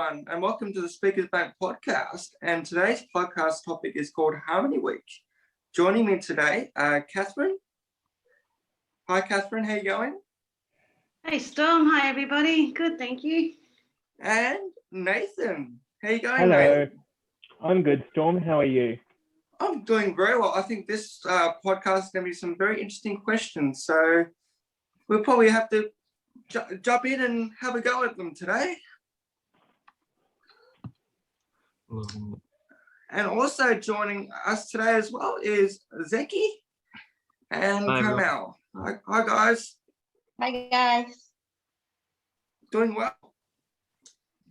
everyone, and welcome to the Speakers Bank podcast. And today's podcast topic is called Harmony Week. Joining me today, Catherine. Hi, Catherine. How you going? Hey, Storm. Hi, everybody. Good, thank you. And Nathan. How you going, Hello. Nathan? I'm good, Storm. How are you? I'm doing very well. I think this podcast is going to be some very interesting questions. So we'll probably have to jump in and have a go at them today. And also joining us today as well is Zeki and Kamal. Hi, guys. Hi, guys. Doing well.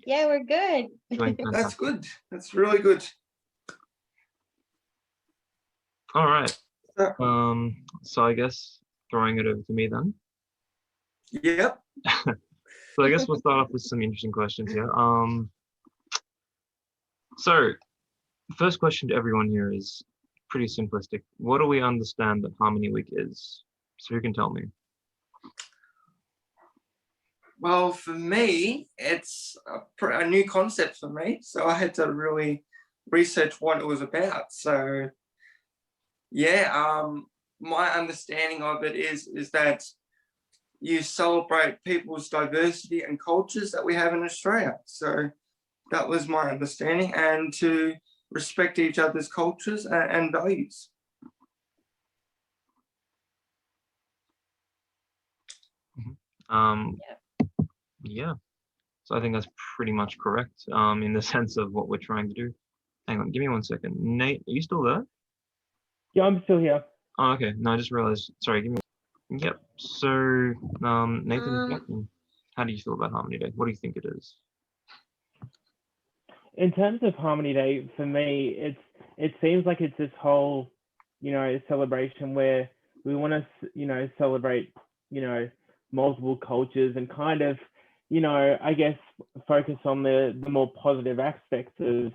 Yeah, we're good. That's good. That's really good. All right. So I guess throwing it over to me then. Yep. So I guess we'll start off with some interesting questions here. So the first question to everyone here is pretty simplistic. What do we understand that Harmony Week is? So who can tell me? Well, for me, it's a new concept for me. So I had to really research what it was about. So yeah, my understanding of it is that you celebrate people's diversity and cultures that we have in Australia. So that was my understanding, and to respect each other's cultures and values. Yeah. So I think that's pretty much correct in the sense of what we're trying to do. Hang on, give me 1 second. Nate, are you still there? Yeah, I'm still here. Oh, okay. No, I just realized. Sorry, give me. Yep. So, Nathan, how do you feel about Harmony Day? What do you think it is? In terms of Harmony Day, for me, it seems like it's this whole, celebration where we want to, celebrate, multiple cultures and kind of, I guess focus on the more positive aspects of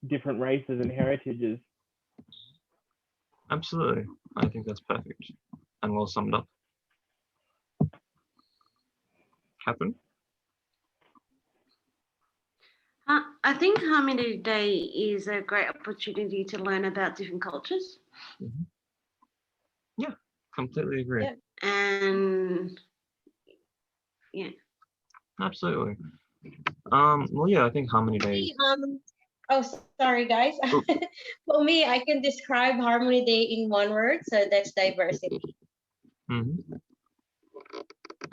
different races and heritages. Absolutely. I think that's perfect and well summed up. Catherine? I think Harmony Day is a great opportunity to learn about different cultures. Mm-hmm. Yeah, completely agree. Yeah. And yeah. Absolutely. Well, yeah, I think Harmony Day. Oh, sorry, guys. Oh. For me, I can describe Harmony Day in one word, so that's diversity. Mm-hmm.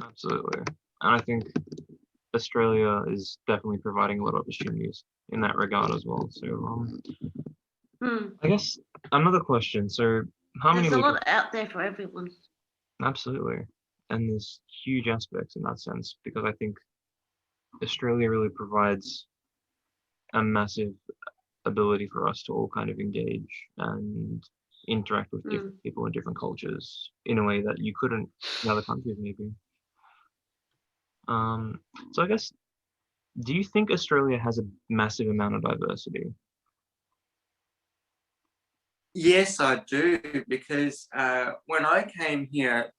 Absolutely. And I think Australia is definitely providing a lot of opportunities in that regard as well. So, I guess another question. So, There's a lot out there for everyone. Absolutely. And there's huge aspects in that sense, because I think Australia really provides a massive ability for us to all kind of engage and interact with different people and different cultures in a way that you couldn't in other countries maybe. So I guess, do you think Australia has a massive amount of diversity? Yes, I do, because when I came here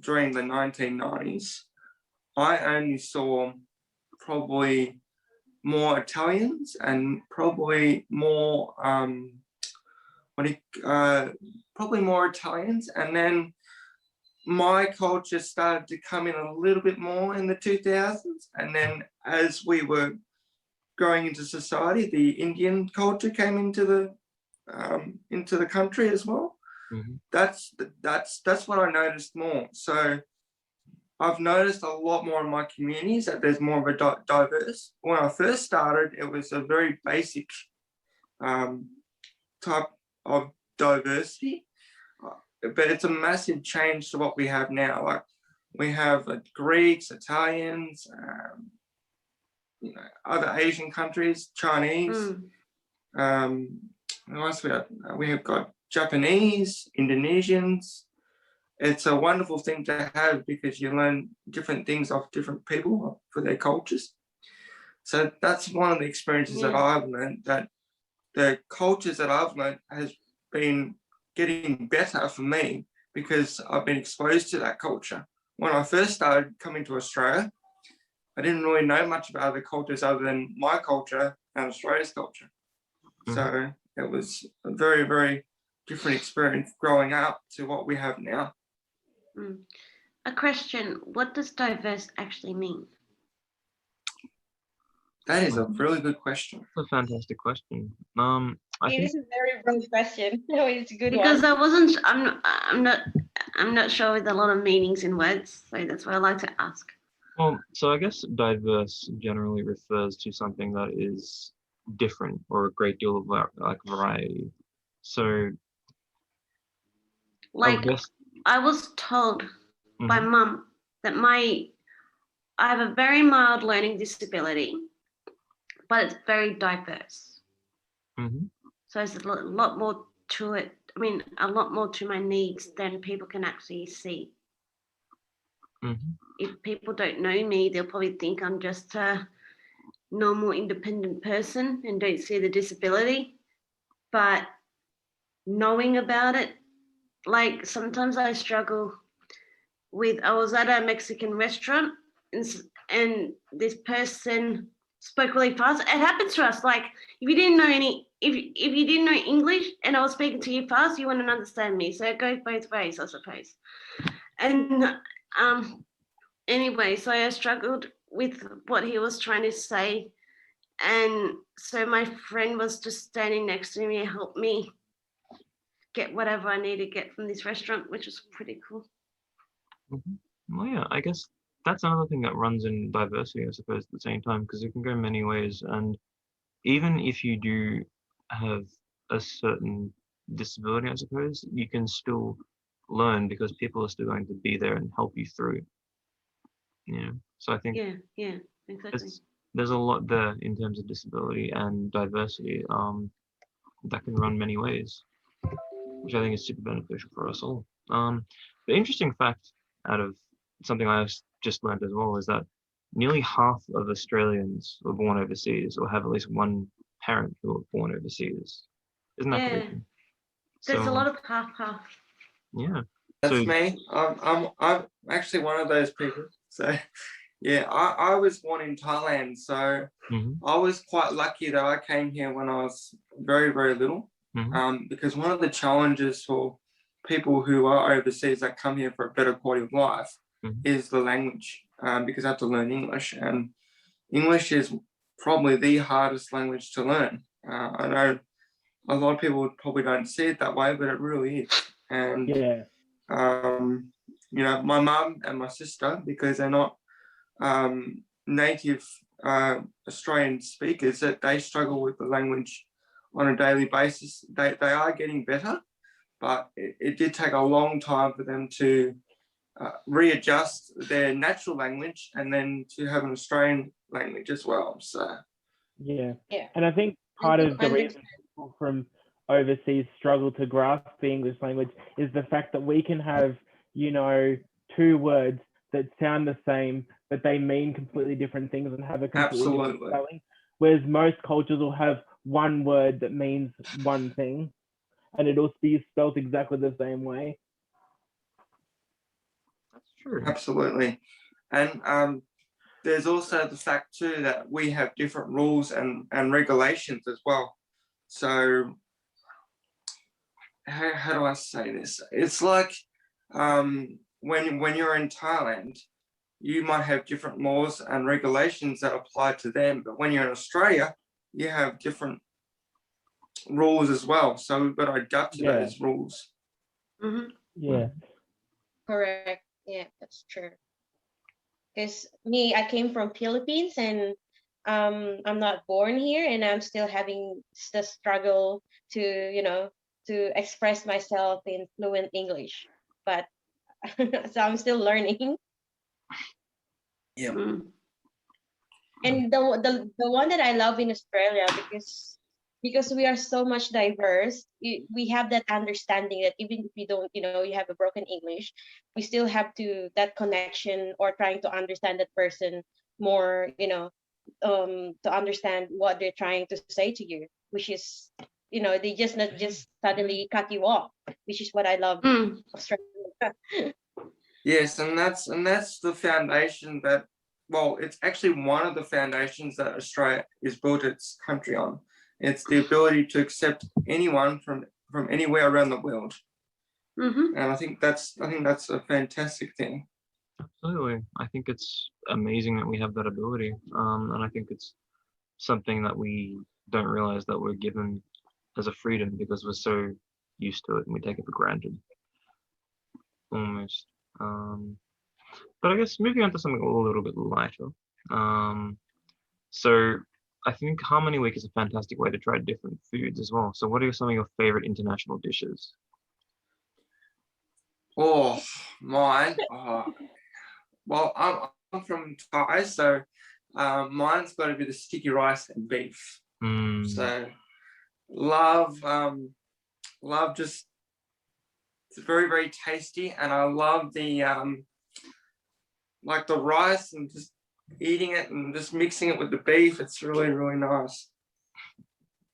during the 1990s, I only saw probably more Italians and probably more probably more Italians, and then my culture started to come in a little bit more in the 2000s, and then as we were growing into society, the Indian culture came into the country as well. Mm-hmm. That's what I noticed more. So I've noticed a lot more in my communities that there's more of a diverse. When I first started, it was a very basic type of diversity, but it's a massive change to what we have now. Like we have Greeks, Italians, other Asian countries, Chinese. We have got Japanese, Indonesians. It's a wonderful thing to have because you learn different things off different people for their cultures. So that's one of the experiences that I've learned, that the cultures that I've learned has been getting better for me because I've been exposed to that culture. When I first started coming to Australia, I didn't really know much about other cultures other than my culture and Australia's culture. So it was a very, very different experience growing up to what we have now. A question, what does diverse actually mean? That is a really good question. That's a fantastic question. I It think is a very broad question. No, it's a good Because one. I'm not sure with a lot of meanings in words, so that's why I like to ask. well, so I guess diverse generally refers to something that is different or a great deal of like variety. So Like guess, I was told by mum that I have a very mild learning disability, but it's very diverse. So there's a lot more to it. I mean, a lot more to my needs than people can actually see. If people don't know me, they'll probably think I'm just a normal independent person and don't see the disability. But knowing about it, like sometimes I struggle with, I was at a Mexican restaurant and this person spoke really fast. It happens to us. Like if you didn't know if you didn't know English and I was speaking to you fast, you wouldn't understand me. So it goes both ways, I suppose. And anyway, so I struggled with what he was trying to say. And so my friend was just standing next to me and helped me get whatever I needed to get from this restaurant, which was pretty cool. Well, yeah, I guess that's another thing that runs in diversity, I suppose, at the same time, because it can go many ways. And even if you do have a certain disability, I suppose, you can still learn because people are still going to be there and help you through. So I think yeah, exactly. There's a lot there in terms of disability and diversity that can run many ways, which I think is super beneficial for us all. The interesting fact out of something I just learned as well is that nearly half of Australians were born overseas or have at least one parent who were born overseas. Isn't that crazy? There's So, a lot of half. Yeah. That's me. I'm actually one of those people. So yeah, I was born in Thailand, so I was quite lucky that I came here when I was very, very little. Because one of the challenges for people who are overseas that come here for a better quality of life is the language, because I have to learn English, and English is probably the hardest language to learn. I know a lot of people probably don't see it that way, but it really is. And my mum and my sister, because they're not native Australian speakers, that they struggle with the language on a daily basis. They are getting better, but it did take a long time for them to readjust their natural language and then to have an Australian language as well. So yeah. And I think part of the reason people from overseas struggle to grasp the English language is the fact that we can have, two words that sound the same, but they mean completely different things and have a completely different spelling. Whereas most cultures will have one word that means one thing, and it'll be spelled exactly the same way. That's true. Absolutely. And there's also the fact too that we have different rules and regulations as well. So how do I say this? It's like when you're in Thailand, you might have different laws and regulations that apply to them, but when you're in Australia, you have different rules as well. So we've got to adapt to those rules. Yeah. Correct. Yeah, that's true. Because I came from Philippines, and I'm not born here, and I'm still having the struggle to express myself in fluent English. But so I'm still learning. Yeah. And the one that I love in Australia, because we are so much diverse, we have that understanding that even if you don't, you have a broken English, we still have that connection or trying to understand that person more, to understand what they're trying to say to you, which is, they just not just suddenly cut you off, which is what I love Australia. Yes, and that's the foundation that well, it's actually one of the foundations that Australia is built its country on. It's the ability to accept anyone from anywhere around the world. Mm-hmm. And I think that's a fantastic thing. Absolutely. I think it's amazing that we have that ability. And I think it's something that we don't realize that we're given as a freedom because we're so used to it and we take it for granted. Almost. But I guess moving on to something a little bit lighter. So I think Harmony Week is a fantastic way to try different foods as well. So what are some of your favorite international dishes? Oh, mine. Oh, well, I'm from Thai, so mine's got to be the sticky rice and beef. So love just, it's very, very tasty, and I love the like the rice and just eating it and just mixing it with the beef. It's really, really nice.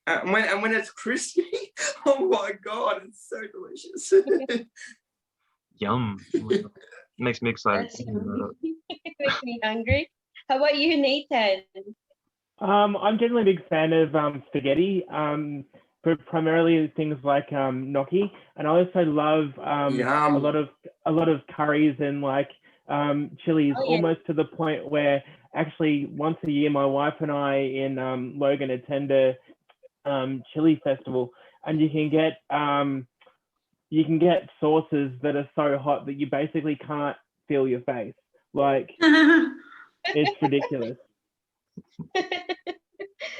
And when it's crispy, oh my God, it's so delicious. Yum. Oh my God. Makes me excited. That's thinking about it. It makes me hungry. How about you, Nathan? I'm generally a big fan of spaghetti, but primarily things like gnocchi, and I also love Yum. a lot of curries and like chilies, Oh, yeah. almost to the point where actually once a year my wife and I in Logan attend a chili festival, and you can get sauces that are so hot that you basically can't feel your face. Like it's ridiculous.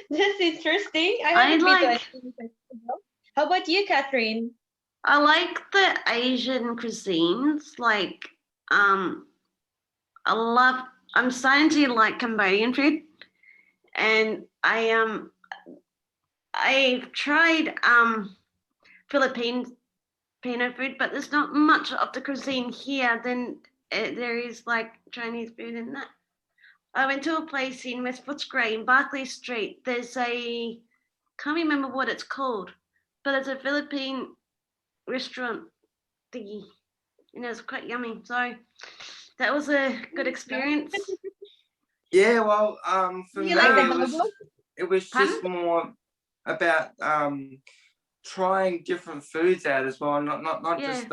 That's interesting. I I haven't been to a like- chili festival. How about you, Catherine? I like the Asian cuisines. Like, I'm starting to like Cambodian food, and I've tried Filipino food, but there's not much of the cuisine here. Then there is like Chinese food in that. I went to a place in West Footscray in Barclay Street. There's can't remember what it's called, but it's a Philippine restaurant thingy, and it was quite yummy. So that was a good experience. Yeah, well, for Do me, you like the it was just more about trying different foods out as well, not Yeah. just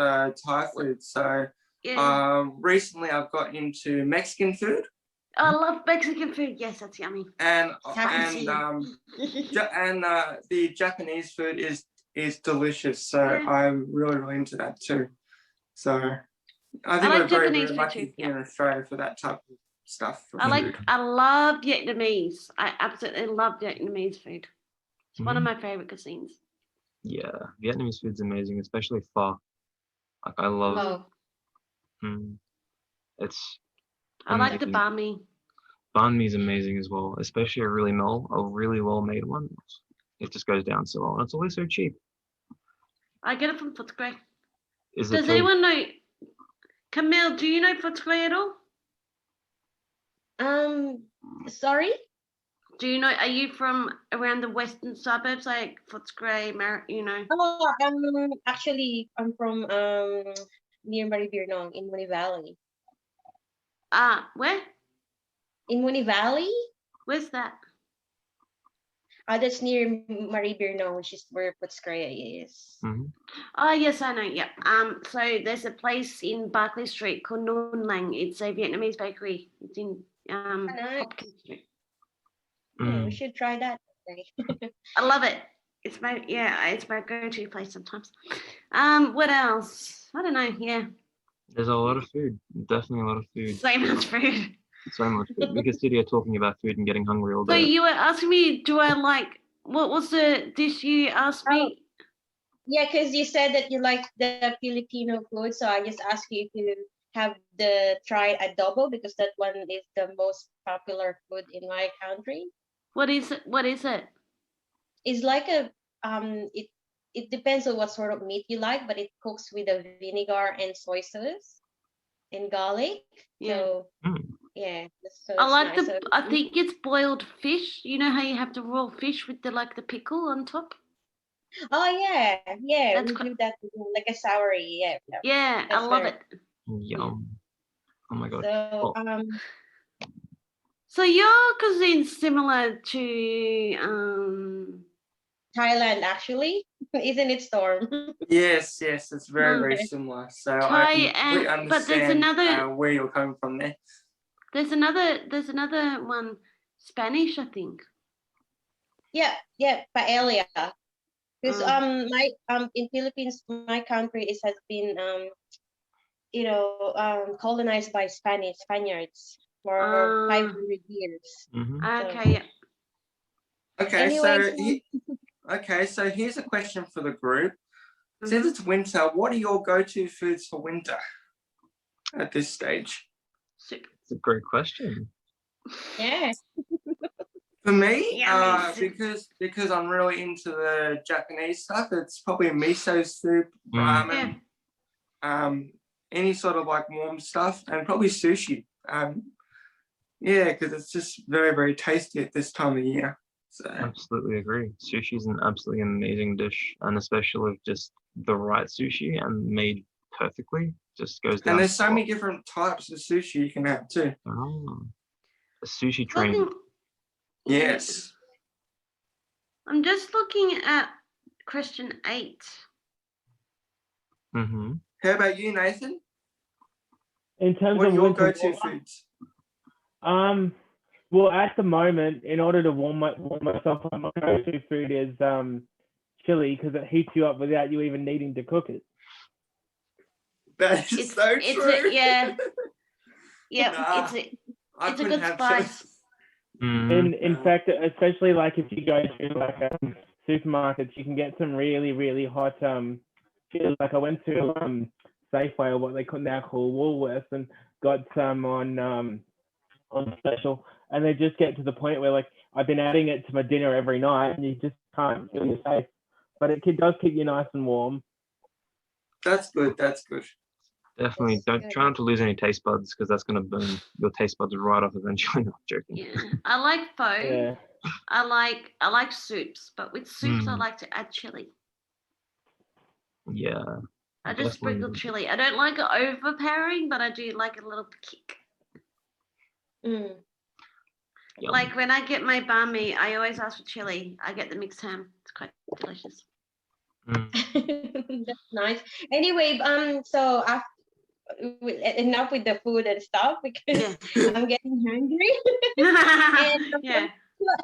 Thai food. So Yeah. recently I've got into Mexican food, I love Mexican food. Yes, that's yummy. and Tacos. the Japanese food is delicious. So Yeah. I'm really into that too. So I think like we're very, Japanese very food lucky too, here in Australia for that type of stuff. For food. I love Vietnamese. I absolutely love Vietnamese food. It's one of my favorite cuisines. Yeah, Vietnamese food's amazing, especially pho. Like I love. Oh, It's I like the amazing. banh mi. Banh mi is amazing as well, especially a really well made one. It just goes down so well, and it's always so cheap. I get it from Footscray. Is it Does so? anyone know? Camille, do you know Footscray at all? sorry. Do you know? Are you from around the western suburbs, like Footscray, you know? Oh, actually, I'm from near Maribyrnong in Muni Valley. Where? In Muni Valley? Where's that? That's near Maribyrnong, which is where Footscray is. Oh yes, I know. Yeah. So there's a place in Barclay Street called Non Lang. It's a Vietnamese bakery. It's in Nice. Hopkins Street. Yeah, we should try that. I love it. It's my go-to place sometimes. What else? I don't know. Yeah. There's a lot of food. Definitely a lot of food. So much food. So much food. We could sit here talking about food and getting hungry all So day. you were asking me, do I like? What was the dish you asked me? Yeah, because you said that you like the Filipino food, so I just asked you if you have tried adobo, because that one is the most popular food in my country. What is it? What is it? It's like a it depends on what sort of meat you like, but it cooks with a vinegar and soy sauce and garlic. Yeah. So yeah, so I it's like nice. the. I think it's boiled fish. You know how you have the raw fish with the pickle on top. Oh yeah, That's we do that like a soury. Yeah, Yeah, I That's love very- it. Yum. Oh my god. So So your cuisine's similar to Thailand, actually, isn't it, Storm? Yes, it's very, very Okay. similar. So I Thai completely and but there's understand another where you're coming from there. there's another one, Spanish, I think. Yeah, paella. Because Mm. my in Philippines, my country is has been colonized by Spaniards for Ah, 500 years. Mm-hmm. So okay, yeah. Okay, anyway, so here's a question for the group. Since Mhm. it's winter, what are your go-to foods for winter at this stage? Soup. It's a great question. yeah. For me, Yummy soup. because I'm really into the Japanese stuff, it's probably miso soup, Mm. ramen, any sort of like warm stuff, and probably sushi. Yeah, because it's just very, very tasty at this time of year. So, Absolutely agree. Sushi is an absolutely amazing dish, and especially with just the right sushi and made perfectly, just goes and down there's so so many different types of sushi you can have too. well. Oh, a sushi train. Looking, Yes. I'm just looking at question 8. Mm-hmm. How about you, Nathan? In terms What are of your winter go-to warmer, foods? well, at the moment, in order to warm myself up, my go-to food is chili, because it heats you up without you even needing to cook it. That is It's so it's true. a yeah. Yep, Nah, I it's a couldn't good have chili. spice. Mm-hmm. In fact, especially like if you go to like supermarkets, you can get some really, really hot chili. Like I went to Safeway, or what they now call Woolworths, and got some on special, and they just get to the point where like I've been adding it to my dinner every night, and you just can't feel your face. But it does keep you nice and warm. That's good. That's good. Definitely That's don't good. try not to lose any taste buds because that's gonna burn your taste buds right off eventually. Not joking. Yeah, I like pho. Yeah. I like soups, but with soups I Mm, like to add chili. yeah, I just definitely. sprinkle chili. I don't like it overpowering, but I do like a little kick. Mm. Yum. Like when I get my banh mi, I always ask for chili. I get the mixed ham. It's quite delicious. Mm, That's nice. Anyway, so after, enough with the food and stuff because Yeah. I'm getting hungry. And Yeah.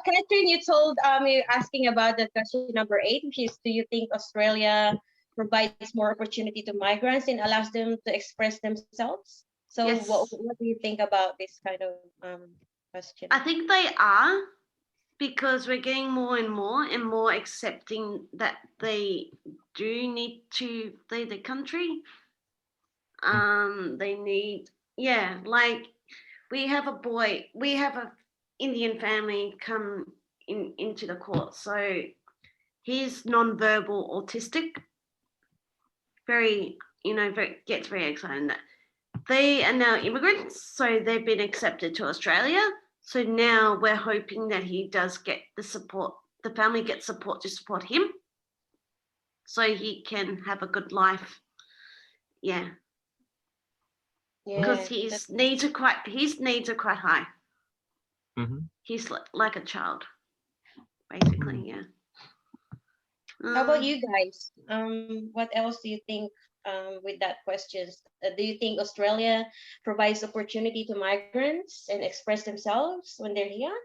Catherine, you told you're asking about the question number 8, which is, do you think Australia provides more opportunity to migrants and allows them to express themselves? So Yes. what do you think about this kind of question? I think they are, because we're getting more and more accepting that they do need to leave the country. They need, yeah, like we have a Indian family come into the court. So he's non-verbal autistic, very, gets very excited. They are now immigrants, so they've been accepted to Australia. So now we're hoping that he does get the support, the family gets support to support him, so he can have a good life. Yeah, because Yeah, his needs are quite high. mm-hmm. He's like a child, basically. Mm. Yeah. how about Um, you guys? What else do you think with that questions? Do you think Australia provides opportunity to migrants and express themselves when they're here?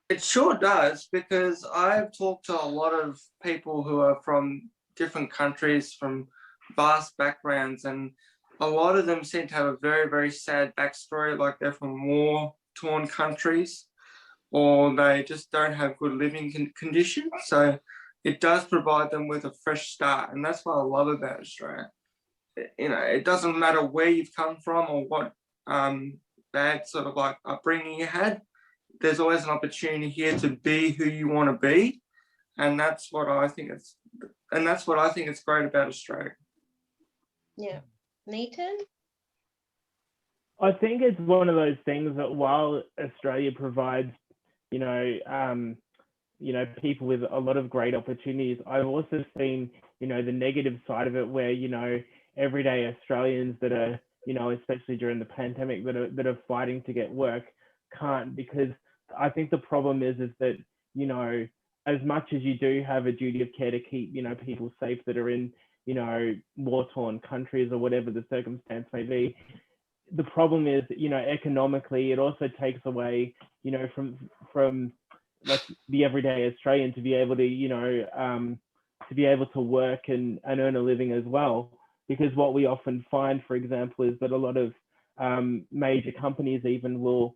It sure does, because I've talked to a lot of people who are from different countries, from vast backgrounds, and a lot of them seem to have a very, very sad backstory, like they're from war-torn countries, or they just don't have good living conditions. So it does provide them with a fresh start, and that's what I love about Australia. It doesn't matter where you've come from or what bad sort of like upbringing you had. There's always an opportunity here to be who you want to be, and that's what I think it's great about Australia. Yeah. Nathan? I think it's one of those things that while Australia provides, you know, people with a lot of great opportunities, I've also seen, the negative side of it, where, everyday Australians that are, especially during the pandemic, that are fighting to get work, can't, because I think the problem is that, you know, as much as you do have a duty of care to keep, you know, people safe that are in, you know, war-torn countries or whatever the circumstance may be, the problem is, you know, economically, it also takes away, you know, from like the everyday Australian to be able to, you know, to be able to work and earn a living as well. Because what we often find, for example, is that a lot of major companies even will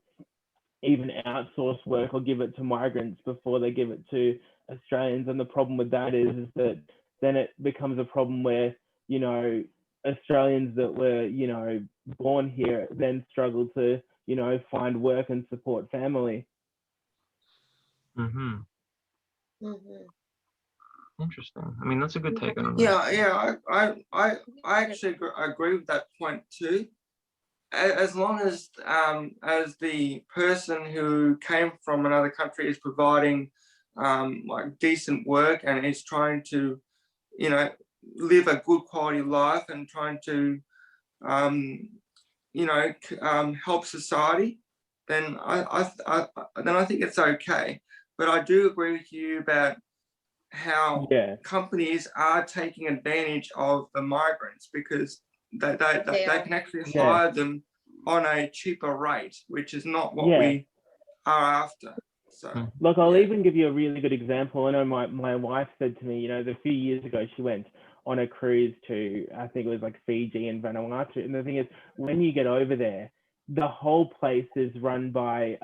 even outsource work or give it to migrants before they give it to Australians. And the problem with that is that then it becomes a problem where, you know, Australians that were, you know, born here then struggle to, you know, find work and support family. Mm-hmm. Mhm. Interesting. I mean, that's a good take on it. Yeah, I actually agree with that point too. As long as the person who came from another country is providing like decent work and is trying to, you know, live a good quality life and trying to you know, help society, then I think it's okay. But I do agree with you about how Yeah. companies are taking advantage of the migrants because They they are. can actually Yeah. hire them on a cheaper rate, which is not what Yeah. we are after. So Look, I'll yeah. even give you a really good example. I know my wife said to me, you know, a few years ago, she went on a cruise to, I think it was like Fiji and Vanuatu. And the thing is, when you get over there, the whole place is run by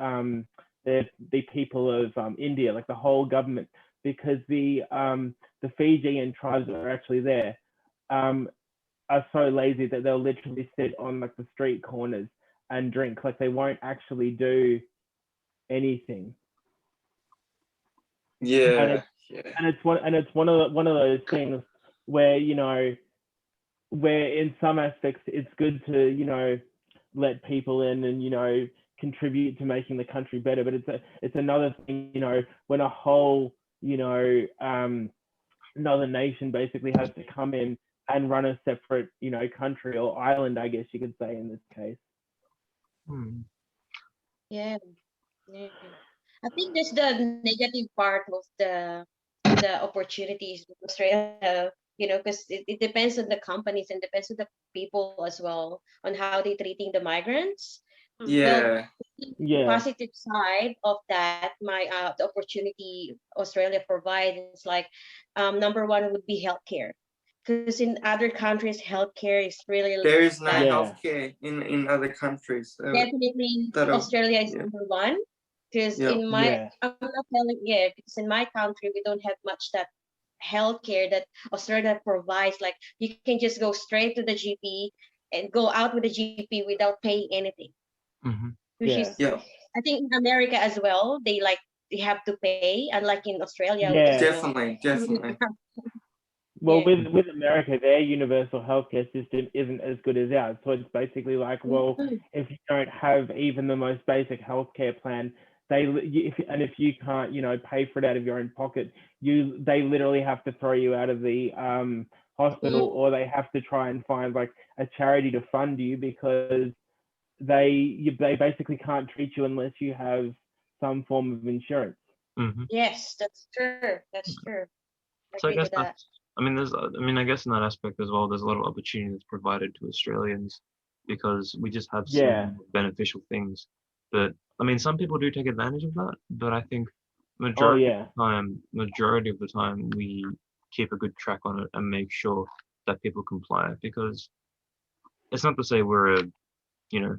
the people of India, like the whole government, because the Fijian tribes that are actually there are so lazy that they'll literally sit on like the street corners and drink. Like they won't actually do anything. And Yeah, it's yeah. it's one of those things where, you know, where in some aspects it's good to, you know, let people in and, you know, contribute to making the country better, but it's another thing, you know, when a whole, you know, another nation basically has to come in and run a separate, you know, country or island, I guess you could say in this case. Hmm. Yeah. Yeah. I think that's the negative part of the opportunities in Australia, you know, because it depends on the companies and depends on the people as well on how they're treating the migrants. Well, Yeah. the Yeah. positive side of that, the opportunity Australia provides is like number one would be healthcare. Because in other countries, healthcare is really There is no bad. Yeah. healthcare in other countries Definitely, that are Australia is yeah, number one. Because yeah. in my, Yeah. I'm not telling, yeah, because in my country we don't have much that healthcare that Australia provides. Like you can just go straight to the GP and go out with the GP without paying anything, Mm-hmm. which Yeah. is, Yeah, I think in America as well. They have to pay, unlike in Australia, which is Yeah. definitely, definitely. Well, yeah. with America, their universal healthcare system isn't as good as ours. So it's basically like, well, Mhm. if you don't have even the most basic healthcare plan, if you can't, you know, pay for it out of your own pocket, they literally have to throw you out of the hospital, or they have to try and find like a charity to fund you, because they basically can't treat you unless you have some form of insurance. Mm-hmm. Yes, that's true. That's true. I So I agree guess to that. that's, I guess in that aspect as well, there's a lot of opportunity that's provided to Australians because we just have so Yeah. many beneficial things. But I mean, some people do take advantage of that, but I think Oh yeah. majority of the time, we keep a good track on it and make sure that people comply because it's not to say we're a, you know,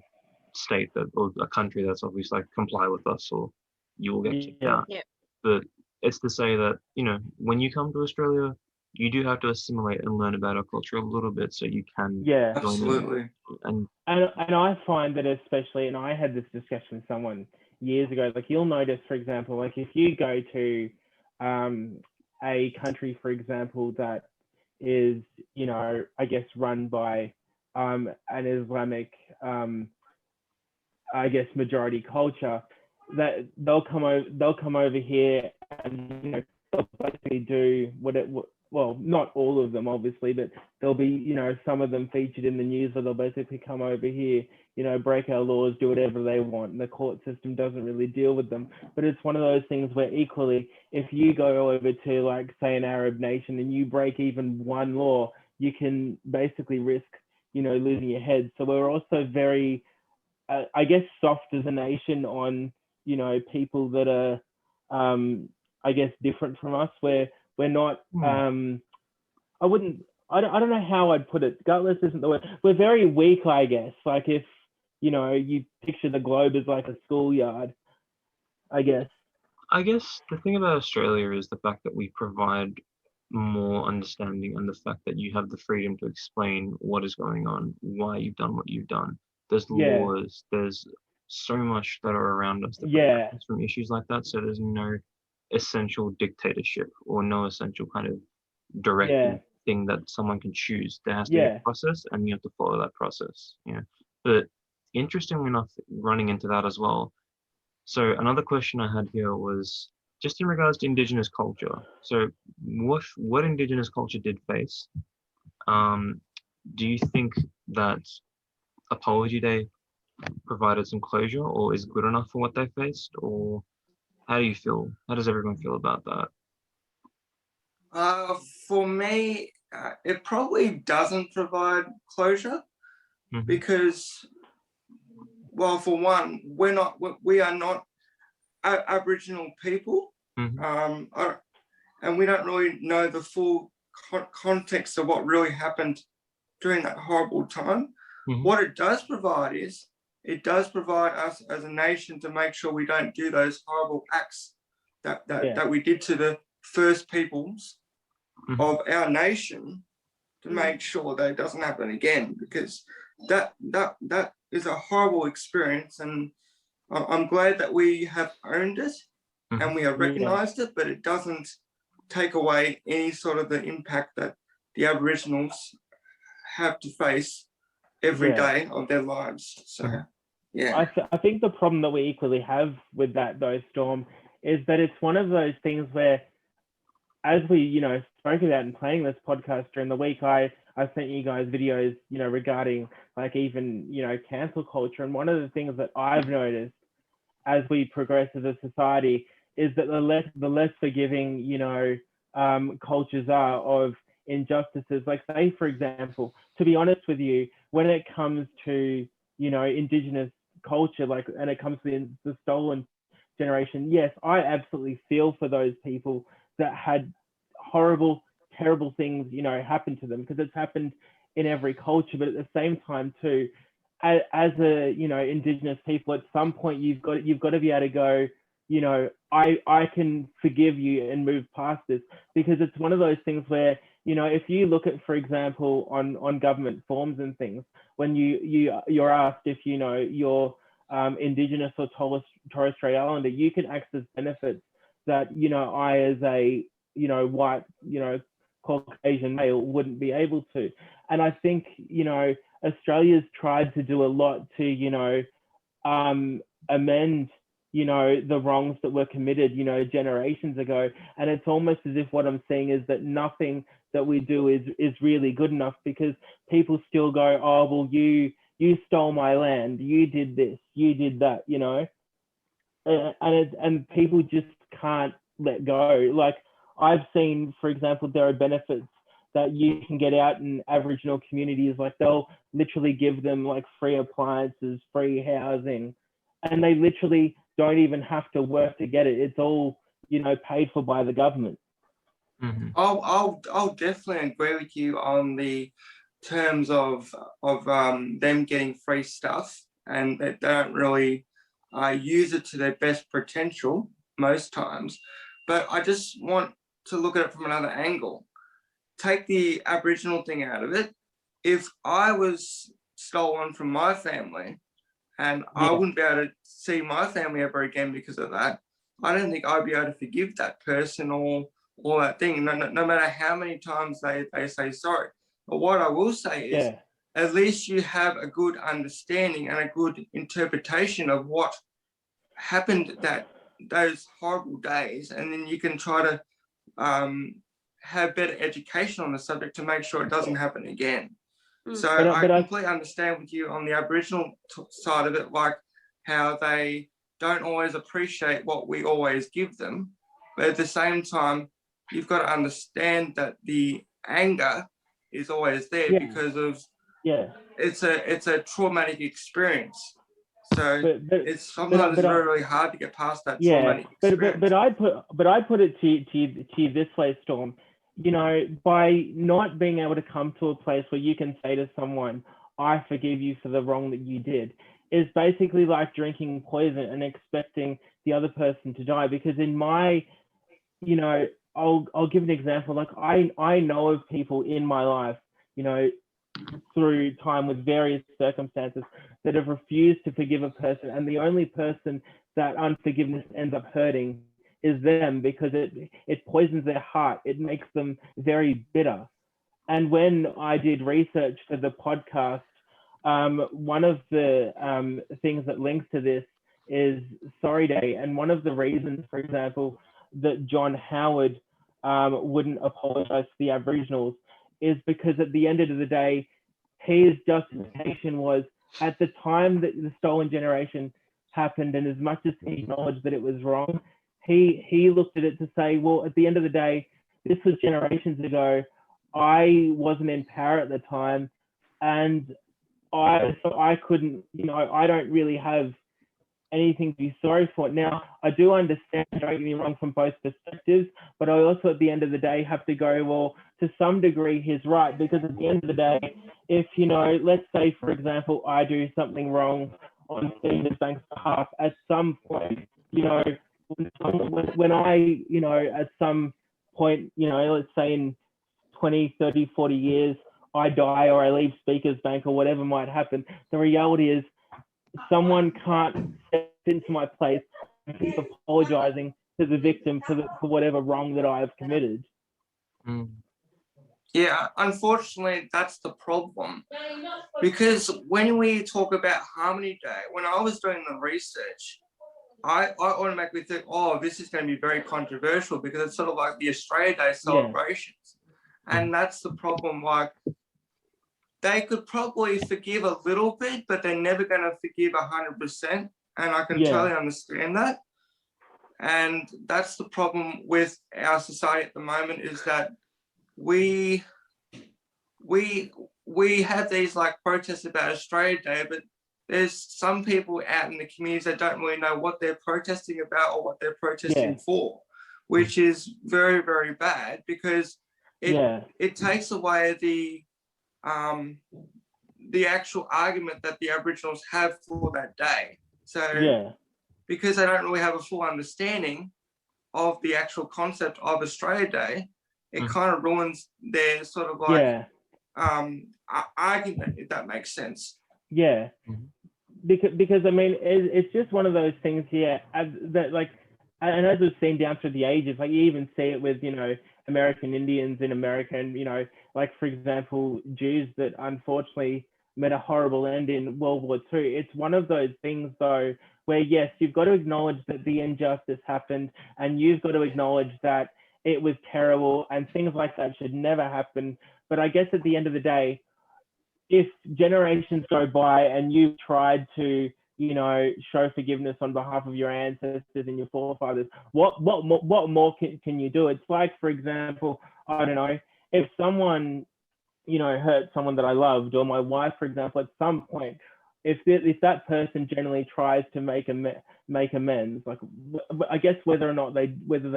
state that or a country that's obviously like comply with us or you will get kicked Yeah. out. Yeah. But it's to say that, you know, when you come to Australia, you do have to assimilate and learn about our culture a little bit so you can Yeah. join in. Absolutely. And And I find that especially, and I had this discussion with someone years ago, like you'll notice, for example, like if you go to a country, for example, that is, you know, I guess run by an Islamic, I guess, majority culture, that they'll come over here and, you know, they'll basically do well, not all of them, obviously, but there'll be, you know, some of them featured in the news where they'll basically come over here, you know, break our laws, do whatever they want, and the court system doesn't really deal with them. But it's one of those things where equally, if you go over to, like, say, an Arab nation and you break even one law, you can basically risk, you know, losing your head. So we're also very, I guess, soft as a nation on, you know, people that are, I guess, different from us, where we're not, I wouldn't, I don't know how I'd put it. Gutless isn't the word. We're very weak, I guess. Like, if, you know, you picture the globe as like a schoolyard, I guess. I guess the thing about Australia is the fact that we provide more understanding, and the fact that you have the freedom to explain what is going on, why you've done what you've done. There's Yeah. laws, there's so much that are around us that Yeah. protect us from issues like that. So there's no essential dictatorship or no essential kind of directive thing that someone can choose. There has to be a Yeah. process, and you have to follow that process. You know. But interestingly enough, running into that as well. So another question I had here was just in regards to Indigenous culture. So what Indigenous culture did face? Do you think that Apology Day provided some closure, or is good enough for what they faced, or how do you feel? How does everyone feel about that? For me, it probably doesn't provide closure because, well, for one, we are not Aboriginal people, and we don't really know the full context of what really happened during that horrible time. What it does provide is, it does provide us as a nation to make sure we don't do those horrible acts that we did to the first peoples of our nation, to make sure that it doesn't happen again, because that is a horrible experience, and I'm glad that we have owned it and we have recognized it, but it doesn't take away any sort of the impact that the Aboriginals have to face every day of their lives. So, yeah. I think the problem that we equally have with that, though, Storm, is that it's one of those things where, as we, you know, spoke about in playing this podcast during the week, I sent you guys videos, you know, regarding, like, even, you know, cancel culture. And one of the things that I've noticed as we progress as a society is that the less forgiving, you know, cultures are of injustices. Like, say, for example, to be honest with you, when it comes to, you know, Indigenous culture, like, and it comes to the stolen generation, yes, I absolutely feel for those people that had horrible, terrible things, you know, happen to them, because it's happened in every culture. But at the same time too, as a, you know, Indigenous people, at some point you've got to be able to go, you know, I can forgive you and move past this, because it's one of those things where, you know, if you look at, for example, on government forms and things, when you're asked if, you know, you're Indigenous or Torres Strait Islander, you can access benefits that, you know, I, as a, you know, white, you know, Caucasian male, wouldn't be able to. And I think, you know, Australia's tried to do a lot to, you know, amend, you know, the wrongs that were committed, you know, generations ago. And it's almost as if what I'm seeing is that nothing that we do is really good enough, because people still go, oh, well, you stole my land, you did this, you did that, you know, and people just can't let go. Like, I've seen, for example, there are benefits that you can get out in Aboriginal communities. Like, they'll literally give them, like, free appliances, free housing, and they literally don't even have to work to get it. It's all, you know, paid for by the government. I'll definitely agree with you on the terms of them getting free stuff, and they don't really use it to their best potential most times. But I just want to look at it from another angle. Take the Aboriginal thing out of it. If I was stolen from my family and I wouldn't be able to see my family ever again because of that, I don't think I'd be able to forgive that person or that thing, no matter how many times they say sorry. But what I will say is, at least you have a good understanding and a good interpretation of what happened those horrible days, and then you can try to have better education on the subject to make sure it doesn't happen again. Mm. So I completely understand with you on the Aboriginal side of it, like how they don't always appreciate what we always give them. But at the same time, you've got to understand that the anger is always there because of it's a traumatic experience. So it's sometimes very, really hard to get past that traumatic experience. But I'd put it to you this way, Storm. You know, by not being able to come to a place where you can say to someone, I forgive you for the wrong that you did, is basically like drinking poison and expecting the other person to die. Because in my, you know, I'll give an example. Like I know of people in my life, you know, through time with various circumstances that have refused to forgive a person, and the only person that unforgiveness ends up hurting is them, because it poisons their heart. It makes them very bitter. And when I did research for the podcast, one of the things that links to this is Sorry Day. And one of the reasons, for example, that John Howard wouldn't apologize to the Aboriginals is because at the end of the day, his justification was, at the time that the stolen generation happened, and as much as he acknowledged that it was wrong, he looked at it to say, well, at the end of the day, this was generations ago. I wasn't in power at the time, and I couldn't, you know, I don't really have anything to be sorry for. Now, I do understand, don't get me wrong, from both perspectives, but I also at the end of the day have to go, well, to some degree he's right, because at the end of the day, if, you know, let's say, for example, I do something wrong on Stephen Bank's behalf, at some point, you know, when I, you know, at some point, you know, let's say in 20, 30, 40 years, I die or I leave Speaker's Bank or whatever might happen, the reality is someone can't step into my place and keep apologizing to the victim for whatever wrong that I have committed. Mm. Yeah, unfortunately, that's the problem. Because when we talk about Harmony Day, when I was doing the research, I automatically think, oh, this is going to be very controversial because it's sort of like the Australia Day celebrations. And that's the problem. Like, they could probably forgive a little bit, but they're never going to forgive 100%. And I can totally understand that. And that's the problem with our society at the moment, is that we have these like protests about Australia Day, but there's some people out in the communities that don't really know what they're protesting about or what they're protesting for, which is very, very bad, because it takes away the actual argument that the Aboriginals have for that day. So because they don't really have a full understanding of the actual concept of Australia Day, it kind of ruins their sort of like argument, if that makes sense. Yeah. Because I mean, it's just one of those things here that, like, and as we've seen down through the ages, like you even see it with, you know, American Indians in America, and, you know, like, for example, Jews that unfortunately met a horrible end in World War II. It's one of those things, though, where, yes, you've got to acknowledge that the injustice happened, and you've got to acknowledge that it was terrible and things like that should never happen. But I guess at the end of the day, if generations go by and you've tried to, you know, show forgiveness on behalf of your ancestors and your forefathers, what more can you do? It's like, for example, I don't know, if someone, you know, hurt someone that I loved, or my wife, for example, at some point, if that person generally tries to make amends, like, I guess whether they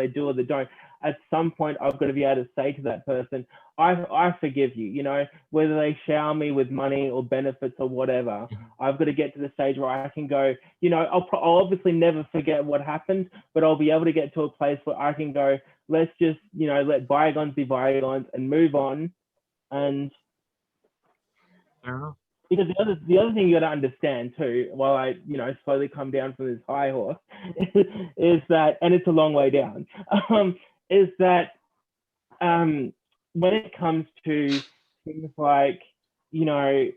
do or they don't, at some point I've got to be able to say to that person, I forgive you, you know, whether they shower me with money or benefits or whatever. I've got to get to the stage where I can go, you know, I'll obviously never forget what happened, but I'll be able to get to a place where I can go, let's just, you know, let bygones be bygones and move on. And Fair enough. because the other thing you got to understand too, while I, you know, slowly come down from this high horse, is that, and it's a long way down, is that when it comes to things like, you know,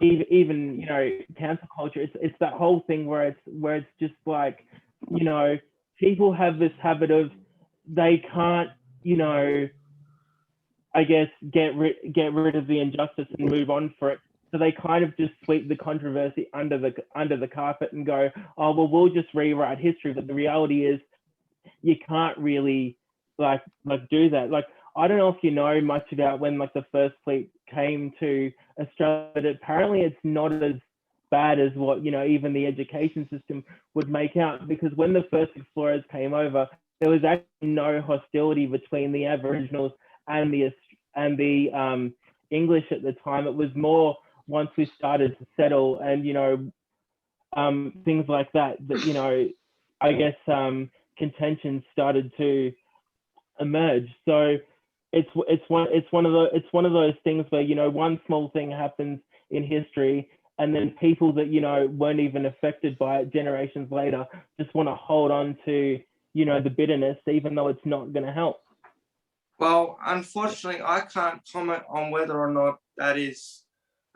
even you know, cancel culture, it's that whole thing where it's just like, you know, people have this habit of, they can't, you know, I guess, get rid of the injustice and move on for it. So they kind of just sweep the controversy under the carpet and go, oh well, we'll just rewrite history. But the reality is, you can't really like do that. Like, I don't know if you know much about when like the first fleet came to Australia, but apparently it's not as bad as what, you know, even the education system would make out, because when the first explorers came over, there was actually no hostility between the Aboriginals and the English at the time. It was more once we started to settle and, you know, things like that, you know, I guess contention started to emerge. So it's one of those things where, you know, one small thing happens in history, and then people that, you know, weren't even affected by it generations later just want to hold on to, you know, the bitterness, even though it's not going to help. Well, unfortunately, I can't comment on whether or not that is,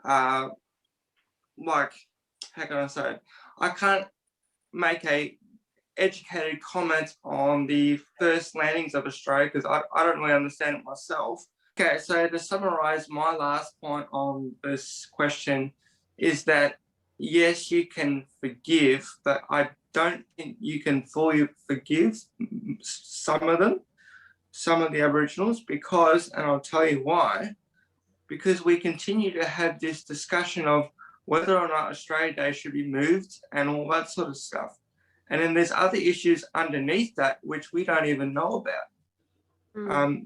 like, how can I say? I can't make a educated comment on the first landings of Australia because I don't really understand it myself. Okay, so to summarize my last point on this question is that yes, you can forgive, but I don't think you can fully forgive some of them, some of the Aboriginals, because, and I'll tell you why, because we continue to have this discussion of whether or not Australia Day should be moved and all that sort of stuff. And then there's other issues underneath that which we don't even know about.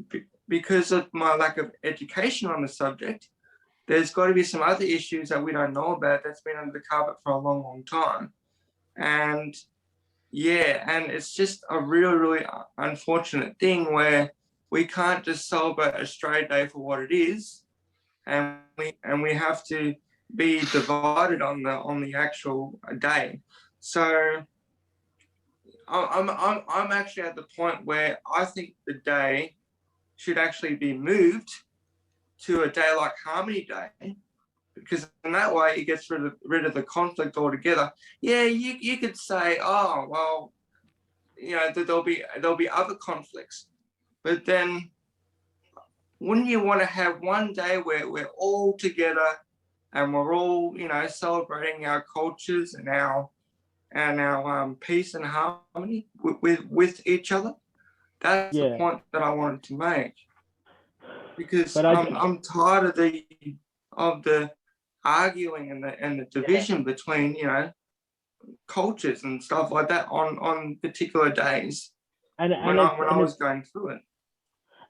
Because of my lack of education on the subject, there's got to be some other issues that we don't know about that's been under the carpet for a long, long time. And yeah, and it's just a really, really unfortunate thing where we can't just celebrate Australia Day for what it is, and we have to be divided on the actual day. So I'm actually at the point where I think the day should actually be moved to a day like Harmony Day, because in that way it gets rid of the conflict altogether. Yeah, you could say, oh well, you know, there'll be other conflicts, but then wouldn't you want to have one day where we're all together and we're all, you know, celebrating our cultures and our peace and harmony with each other? That's the point that I wanted to make, because I'm tired of the arguing and the division between, you know, cultures and stuff like that on particular days when I was going through it.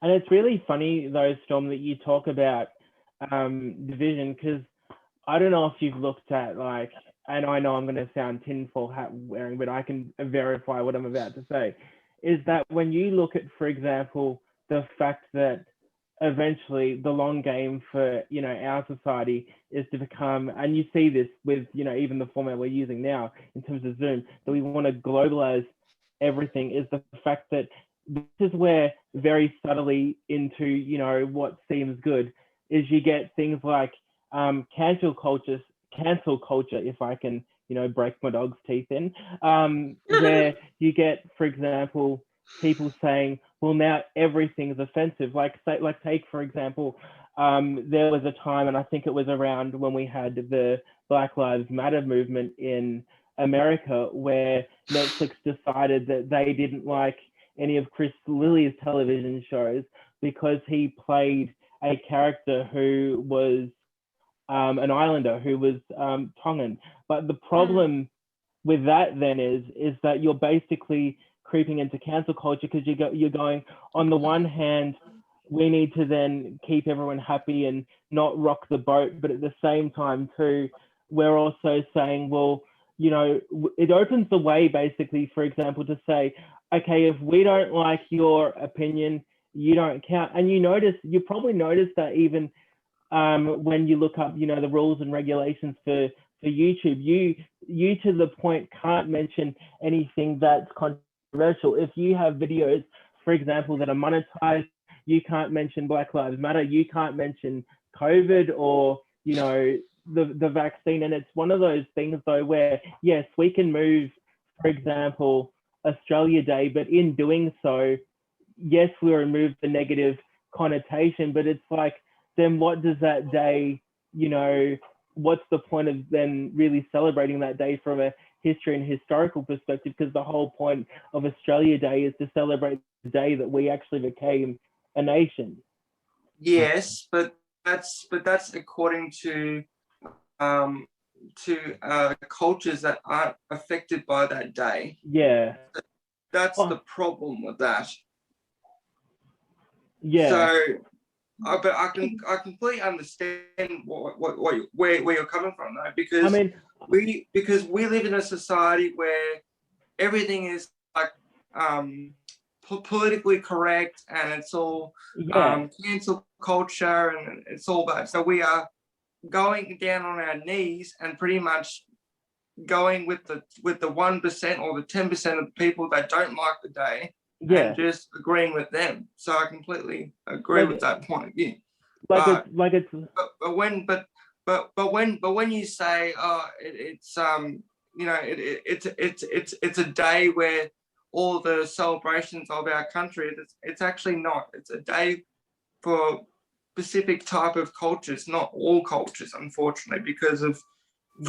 And it's really funny though, Storm, that you talk about division, because I don't know if you've looked at, like, and I know I'm going to sound tinfoil hat wearing, but I can verify what I'm about to say, is that when you look at, for example, the fact that eventually the long game for, you know, our society is to become, and you see this with, you know, even the format we're using now in terms of Zoom, that we want to globalize everything, is the fact that this is where very subtly into, you know, what seems good is you get things like cancel culture, if I can, you know, break my dog's teeth in, where you get, for example, people saying, well, now everything's offensive. Like take, for example, there was a time, and I think it was around when we had the Black Lives Matter movement in America, where Netflix decided that they didn't like any of Chris Lilly's television shows because he played a character who was an islander, who was Tongan. But the problem with that then is that you're basically creeping into cancel culture, because you're going, on the one hand, we need to then keep everyone happy and not rock the boat, but at the same time too, we're also saying, well, you know, it opens the way basically, for example, to say, okay, if we don't like your opinion, you don't count. And you probably noticed that even when you look up, you know, the rules and regulations for YouTube, you to the point can't mention anything that's controversial. If you have videos, for example, that are monetized, you can't mention Black Lives Matter, you can't mention COVID or, you know, the vaccine. And it's one of those things though where, yes, we can move, for example, Australia Day, but in doing so, yes, we remove the negative connotation, but it's like, then what does that day, you know, what's the point of then really celebrating that day from a history and historical perspective? Because the whole point of Australia Day is to celebrate the day that we actually became a nation. Yes, but that's according to cultures that aren't affected by that day. Yeah. That's Oh. the problem with that. Yeah. So, but I completely understand where you're coming from, though, because I mean, we live in a society where everything is like politically correct, and it's all yeah. cancel culture, and it's all that. So we are going down on our knees and pretty much going with the 1% or the 10% of the people that don't like the day, Yeah. and just agreeing with them. So I completely agree with that point of view. Like But it's when you say, oh, it's you know, it's a day where all the celebrations of our country, it's actually not. It's a day for specific type of cultures, not all cultures, unfortunately, because of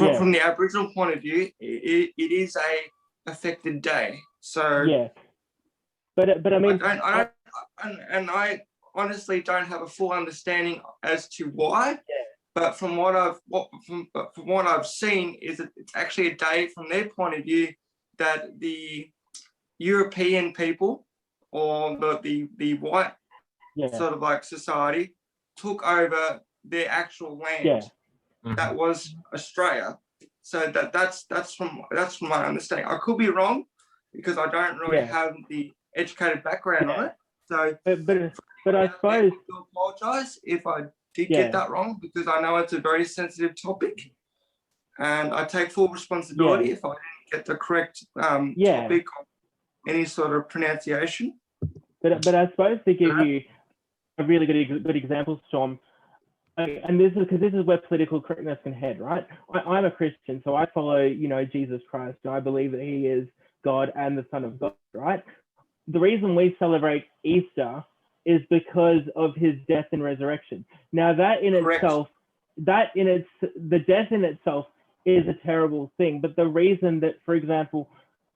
yeah. from the Aboriginal point of view, it is a affected day. So Yeah. But I mean, I honestly don't have a full understanding as to why. Yeah. But from what I've seen, is that it's actually a day from their point of view that the European people, or the white yeah. sort of like society, took over their actual land. Yeah. That was Australia. So that's from my understanding. I could be wrong, because I don't really Yeah. have the educated background on Yeah. it. So but I suppose, I apologize if I did Yeah. get that wrong, because I know it's a very sensitive topic, and I take full responsibility if I didn't get the correct Yeah. topic or any sort of pronunciation. but I suppose, to give you a really good example, Storm, and this is because this is where political correctness can head, right? I'm a Christian, so I follow, you know, Jesus Christ, and I believe that he is God and the Son of God, right? The reason we celebrate Easter is because of his death and resurrection. Now, that in Correct. itself, the death in itself is a terrible thing. But the reason that, for example,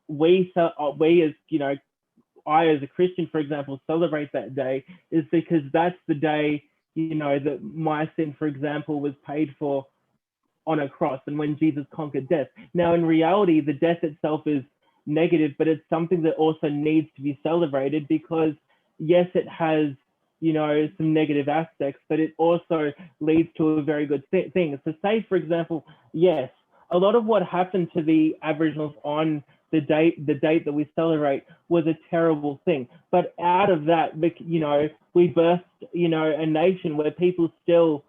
we as, you know, I as a Christian, for example, celebrate that day is because that's the day, you know, that my sin, for example, was paid for on a cross, and when Jesus conquered death. Now, in reality, the death itself is negative, but it's something that also needs to be celebrated, because yes, it has, you know, some negative aspects, but it also leads to a very good thing. So say, for example, yes, a lot of what happened to the Aboriginals on the date that we celebrate was a terrible thing. But out of that, you know, we birthed, you know, a nation where people still,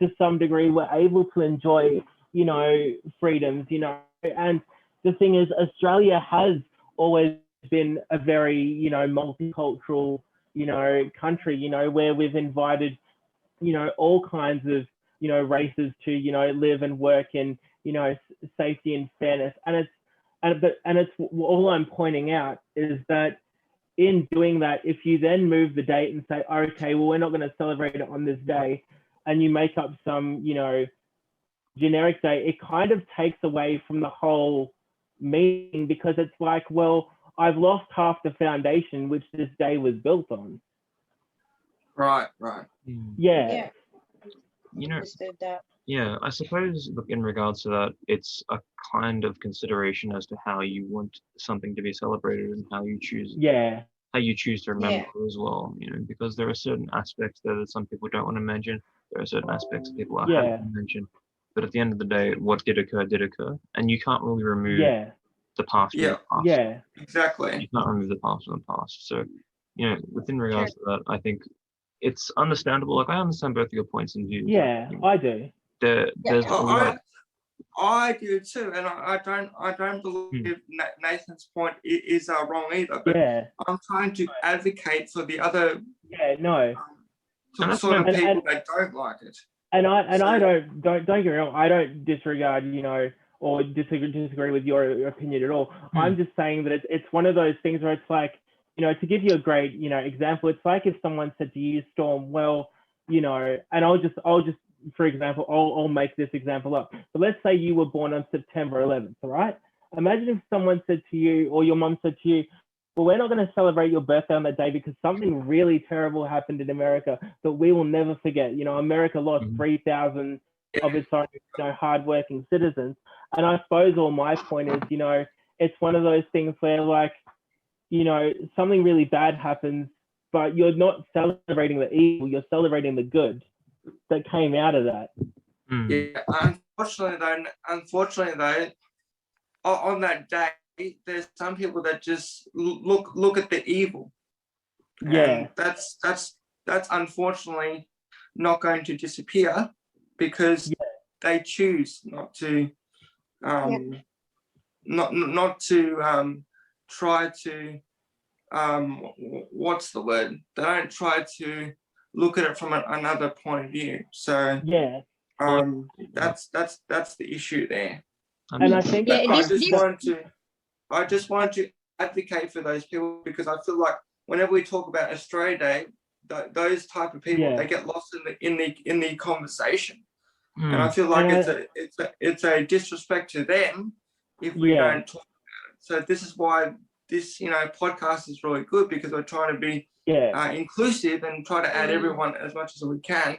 to some degree, were able to enjoy, you know, freedoms, you know. And the thing is, Australia has always been a very, you know, multicultural, you know, country, you know, where we've invited, you know, all kinds of, you know, races to, you know, live and work in, you know, safety and fairness. And it's all I'm pointing out is that in doing that, if you then move the date and say, oh, okay, well, we're not going to celebrate it on this day, and you make up some, you know, generic day, it kind of takes away from the whole meaning, because it's like, well, I've lost half the foundation which this day was built on. Right. Yeah. You know, Understood that. yeah, I suppose, look, in regards to that, it's a kind of consideration as to how you want something to be celebrated and how you choose Yeah. to remember Yeah. as well, you know, because there are certain aspects there that some people don't want to mention. There are certain aspects that people are happy Yeah. to mention. But at the end of the day, what did occur, and you can't really remove Yeah. the past from Yeah. the past. Yeah. Exactly. You can't remove the past from the past. So, you know, within regards to that, I think it's understandable. Like, I understand both of your points and views. Yeah, You know, I do. there's a lot. I do too, and I don't believe Nathan's point is wrong either. But Yeah. I'm trying to advocate for the other Yeah, no. sort of And- people that don't like it. And I don't get me wrong, I don't disregard, you know, or disagree with your opinion at all. I'm just saying that it's one of those things where it's like, to give you a great, example, it's like if someone said to you, Storm, well, and I'll just, for example, I'll make this example up. So let's say you were born on September 11th, all right? Imagine if someone said to you, or your mom said to you, well, we're not going to celebrate your birthday on that day because something really terrible happened in America that we will never forget. America lost 3,000 of its own, hardworking citizens. And I suppose all my point is, it's one of those things where, like, something really bad happens, but you're not celebrating the evil, you're celebrating the good that came out of that. Yeah, unfortunately though, on that day, there's some people that just look at the evil. Yeah. And that's unfortunately not going to disappear because they choose not to not to try to what's the word? They don't try to look at it from another point of view. So that's the issue there. And I think I just want to advocate for those people because I feel like whenever we talk about Australia Day, those type of people they get lost in the conversation, and I feel like it's a disrespect to them if we don't talk about it. So this is why this podcast is really good because we're trying to be inclusive and try to add everyone as much as we can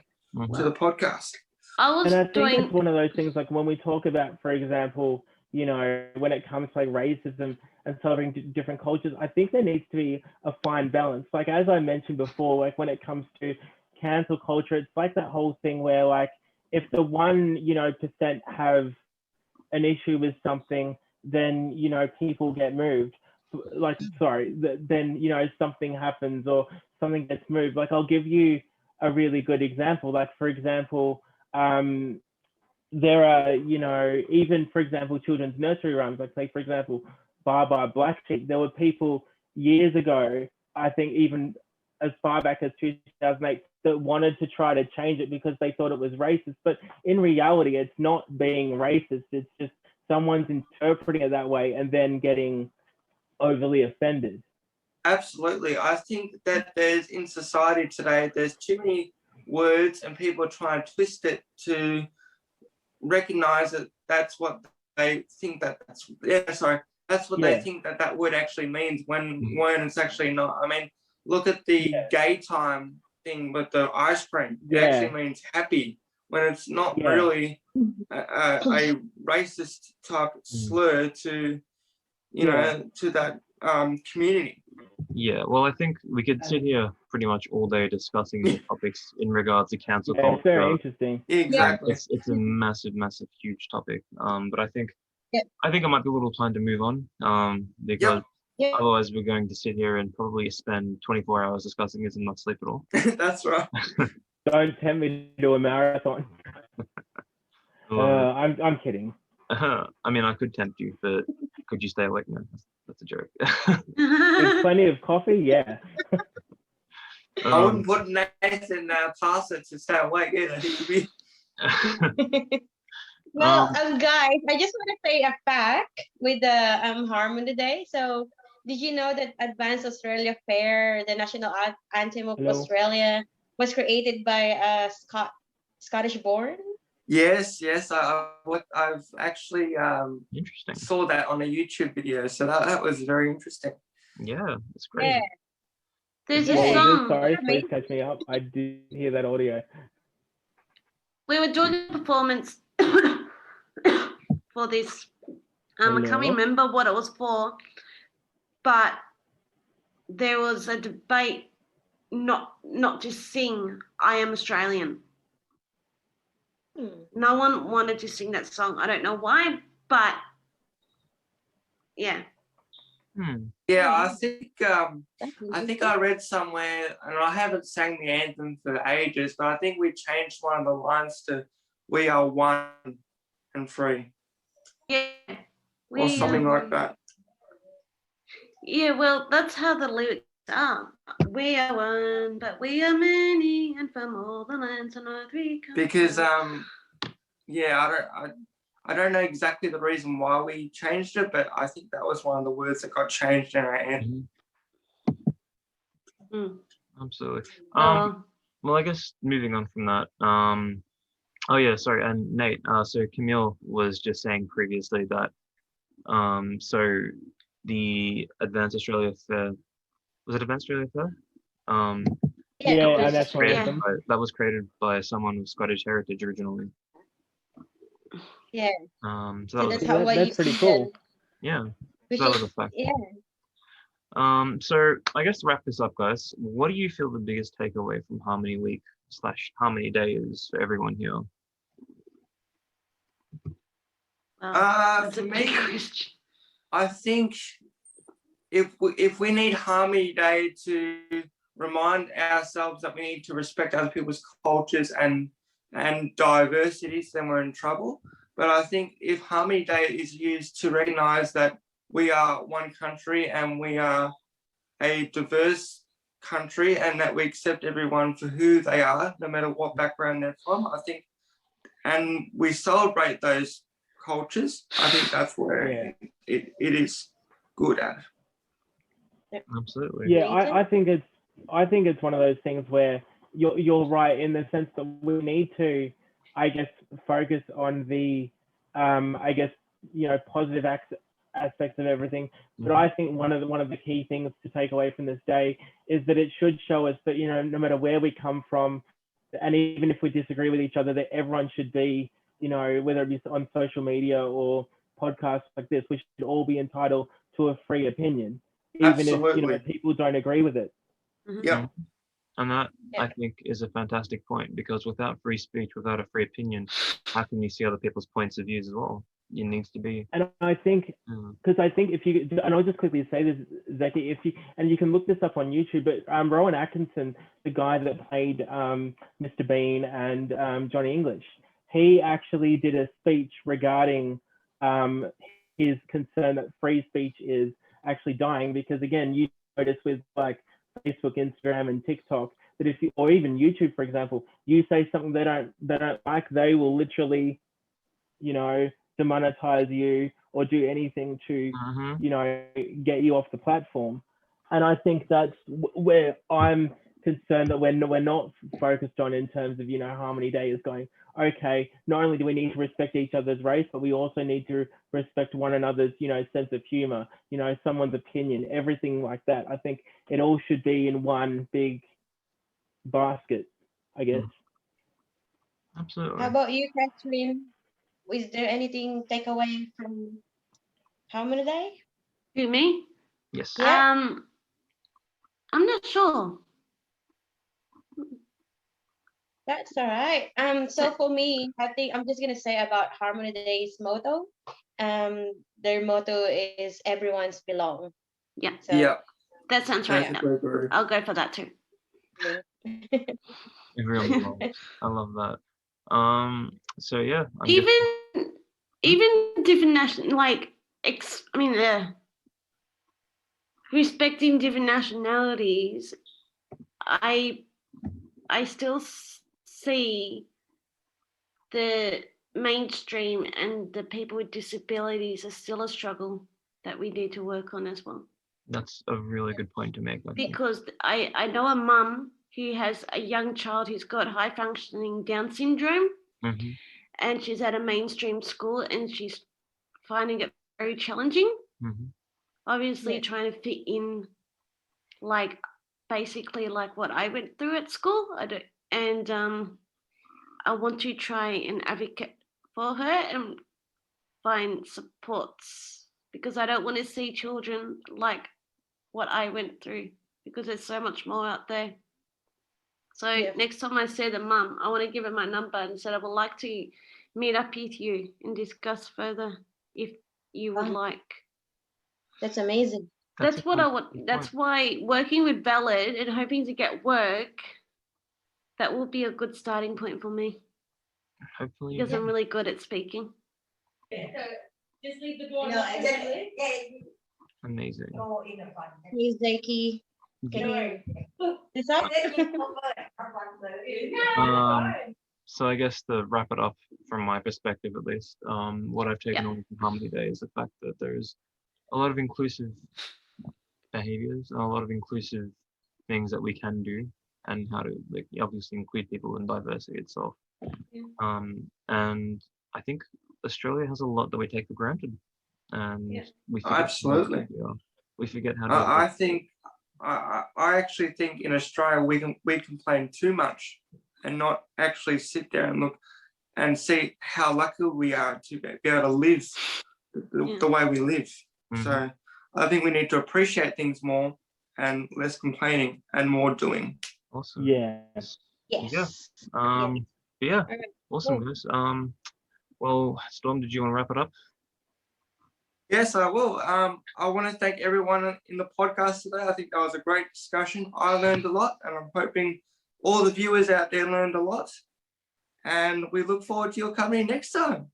to the podcast. And I think it's one of those things, like when we talk about, for example, when it comes to like racism and celebrating different cultures, I think there needs to be a fine balance. Like, as I mentioned before, like when it comes to cancel culture, it's like that whole thing where, like, if the 1%, have an issue with something, then, people get moved. Like, sorry, then, something happens or something gets moved. Like, I'll give you a really good example. Like, for example, there are, even, for example, children's nursery rhymes, like, say, for example, Bye Bye Black Sheep. There were people years ago, I think even as far back as 2008, that wanted to try to change it because they thought it was racist. But in reality, it's not being racist. It's just someone's interpreting it that way and then getting overly offended. Absolutely. I think that in society today, there's too many words and people try to twist it to recognize that that's what they think that's what they think that word actually means when it's actually not. I mean, look at the gay time thing with the ice cream. It actually means happy when it's not really a racist type slur to to that community. Yeah, well, I think we could sit here pretty much all day discussing these topics in regards to cancel culture. It's very interesting. Exactly. It's a massive, huge topic. But I think it might be a little time to move on. Because otherwise we're going to sit here and probably spend 24 hours discussing this and not sleep at all. That's right. Don't tempt me to do a marathon. I'm kidding. I mean, I could tempt you, but could you stay awake? No, that's a joke. With plenty of coffee, yeah. I wouldn't put Nathan Parson to stay awake either. He would be. Well, guys, I just want to say a fact with the Harmon today. So, did you know that Advanced Australia Fair, the national anthem of Australia, was created by a Scottish-born? Yes. I've actually interesting. Saw that on a YouTube video, so that was very interesting. Yeah, it's great. Yeah. There's a song. Sorry, please catch me up. I did hear that audio. We were doing a performance for this. I can't remember what it was for, but there was a debate not to sing I Am Australian. No one wanted to sing that song. I don't know why, but yeah. Yeah, I think I read somewhere, and I haven't sang the anthem for ages, but I think we changed one of the lines to "We are one and free." Yeah. Or something like that. Yeah, well, that's how the lyrics are. We are one, but we are many, and from all the lands on earth we come. Because I don't know exactly the reason why we changed it, but I think that was one of the words that got changed in our anthem. Absolutely. So, Well, I guess moving on from that. Oh yeah, sorry, and Nate. So Camille was just saying previously that so the Advanced Australia Fair, was it Advanced Australia Fair? Yeah, Yeah, was- and that's one Created of them. that was created by someone with Scottish heritage originally. yeah. So So that that's was, how why you That's pretty see cool. them, yeah, which so that was a is fact. yeah. So I guess to wrap this up, guys, what do you feel the biggest takeaway from Harmony Week / Harmony Day is for everyone here? that's a For big me, question. I think if we need Harmony Day to remind ourselves that we need to respect other people's cultures and diversities, then we're in trouble. But I think if Harmony Day is used to recognize that we are one country and we are a diverse country and that we accept everyone for who they are, no matter what background they're from, I think, and we celebrate those cultures, I think that's where Yeah. it is good at. Absolutely. Yeah, Nathan? I think it's one of those things where you're right in the sense that we need to, I guess, focus on the I guess, positive aspects of everything. But I think one of the key things to take away from this day is that it should show us that, no matter where we come from, and even if we disagree with each other, that everyone should be, whether it be on social media or podcasts like this, we should all be entitled to a free opinion, even if Absolutely. people don't agree with it. Mhm. Yep. And that, Yeah. I think, is a fantastic point, because without free speech, without a free opinion, how can you see other people's points of views as well? It needs to be. And I think, Mm, because I think if you, and I'll just quickly say this, Zeki, and you can look this up on YouTube, but Rowan Atkinson, the guy that played Mr. Bean and Johnny English, he actually did a speech regarding his concern that free speech is actually dying, because again, you notice with like Facebook, Instagram, and TikTok that if you, or even YouTube, for example, you say something they don't like, they will literally, demonetize you or do anything to, get you off the platform. And I think that's where I'm concerned that we're not focused on in terms of, Harmony Day is going, okay, not only do we need to respect each other's race, but we also need to respect one another's, sense of humor, someone's opinion, everything like that. I think it all should be in one big basket, I guess. Absolutely. How about you, Catherine? Is there anything take away from Harmony Day? Who, me? Yes. Yeah. I'm not sure. That's all right. So for me, I think I'm just gonna say about Harmony Day's motto. Their motto is everyone's belong. Yeah, So Yeah. that sounds right. Perfectly agree. I'll go for that too. Everyone belongs. I love that. So yeah, I'm Even different national, like respecting different nationalities, I still see the mainstream and the people with disabilities are still a struggle that we need to work on as well. that's a really good point to make. I think. Because I know a mum who has a young child who's got high functioning Down syndrome, Mhm. and she's at a mainstream school and she's finding it very challenging. Mhm. Obviously, Yeah. trying to fit in, like basically like what I went through at school. I want to try and advocate for her and find supports, because I don't want to see children like what I went through, because there's so much more out there. So Yeah. next time I see the mum, I want to give her my number and said I would like to meet up with you and discuss further if you would Wow. like. That's amazing. That's a what I fantastic want. That's point. why working with Valid and hoping to get work, that will be a good starting point for me, Hopefully. because I'm really good at speaking. Just leave the door. Amazing. Hey, Zeki. Can you this up? So I guess to wrap it up from my perspective, at least, what I've taken on from Harmony Day is the fact that there's a lot of inclusive behaviors and a lot of inclusive things that we can do and how to like obviously include people in diversity itself. Yeah. And I think Australia has a lot that we take for granted, and Yeah. we forget Absolutely. we forget how I to. think I actually think in Australia we complain too much and not actually sit there and look and see how lucky we are to be able to live the way we live. Mhm. So I think we need to appreciate things more and less complaining and more doing. Awesome. Yes. Yes. But yeah, All right. awesome, Cool. guys. Well, Storm, did you want to wrap it up? Yes, I will. I want to thank everyone in the podcast today. I think that was a great discussion. I learned a lot, and I'm hoping all the viewers out there learned a lot. And we look forward to your company next time.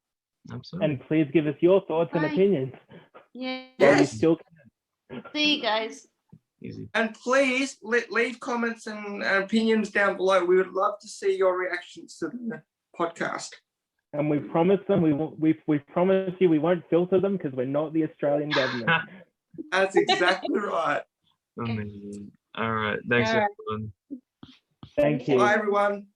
Absolutely. And please give us your thoughts and Bye. opinions. Yeah. While you Yes. still See you guys. Easy. And please leave comments and opinions down below. We would love to see your reactions to the podcast. And we promise them we promise you we won't filter them because we're not the Australian government. That's exactly right. Amazing. All right. Thanks, All right. everyone. Thank you. Bye, everyone.